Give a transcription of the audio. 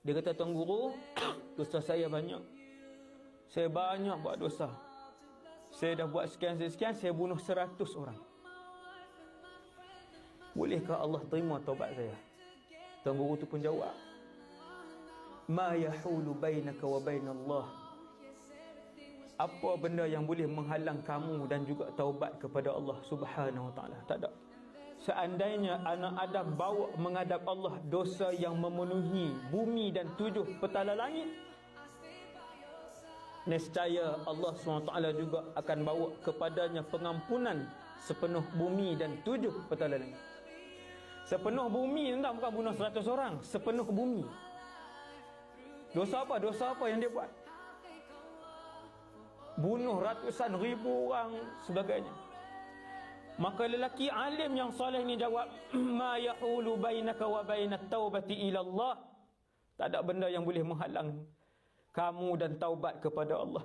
Dia kata, Tuan Guru, dosa saya banyak. Saya banyak buat dosa. Saya dah buat sekian-sekian, saya bunuh 100 orang. Bolehkah Allah terima taubat saya? Tuan Guru tu pun jawab, ma yahulu bainaka wa bainallah. Apa benda yang boleh menghalang kamu dan juga taubat kepada Allah Subhanahu wa taala? Tak ada. Seandainya anak Adam bawa menghadap Allah dosa yang memenuhi bumi dan 7 petala langit, nescaya Allah SWT juga akan bawa kepadanya pengampunan sepenuh bumi dan 7 petala langit. Sepenuh bumi, tak, bukan bunuh 100 orang, sepenuh bumi. Dosa apa? Dosa apa yang dia buat? Bunuh ratusan ribu orang sebagainya. Maka lelaki alim yang soleh ni jawab, ma yahulu bainaka wa bainat taubati ila Allah. Tak ada benda yang boleh menghalang kamu dan taubat kepada Allah.